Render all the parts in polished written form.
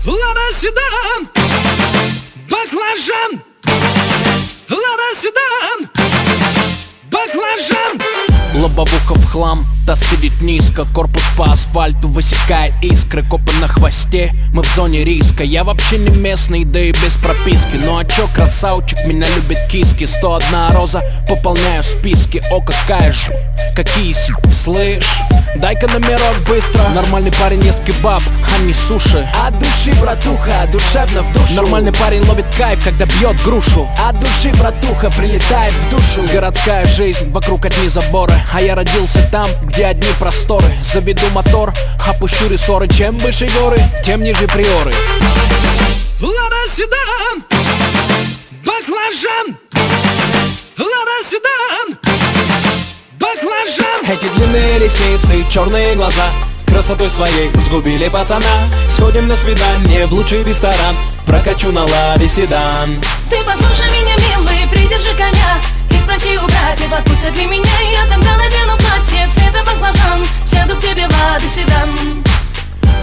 Лада седан, баклажан. Лада седан, баклажан. Лобовуха в хлам, та сидит низко. Корпус по асфальту высекает искры. Копы на хвосте, мы в зоне риска. Я вообще не местный, да и без прописки. Ну а чё, красавчик, меня любит киски. 101 роза, пополняю списки. О, какая же, какие слышь, дай-ка номерок быстро. Нормальный парень ест кебаб, а не суши. От души, братуха, душевно в душу. Нормальный парень ловит кайф, когда бьет грушу. От души, братуха, прилетает в душу. Городская жизнь, вокруг одни заборы. А я родился там, где одни просторы. Заведу мотор, опущу рессоры. Чем выше горы, тем ниже приоры. Лада седан, баклажан. Лада седан, баклажан. Эти длинные ресницы, черные глаза красотой своей сгубили пацана. Сходим на свидание в лучший ресторан. Прокачу на ладе седан. Ты послушай меня, милый, придержи коня. И спроси у братьев, отпустят ли меня. Я тогда надену платье цвета баклажан. Сяду к тебе в Лада седан.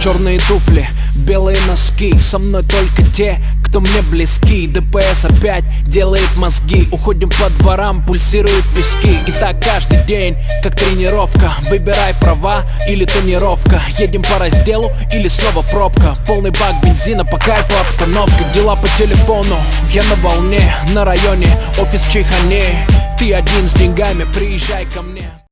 Черные туфли, белые носки. Со мной только те, кто мне близки. ДПС опять делает мозги. Уходим по дворам, пульсируют виски. И так каждый день, как тренировка. Выбирай права или тонировка. Едем по разделу или снова пробка. Полный бак бензина, по кайфу обстановка. Дела по телефону, я на волне. На районе, офис в Чайхане. Ты один с деньгами, приезжай ко мне.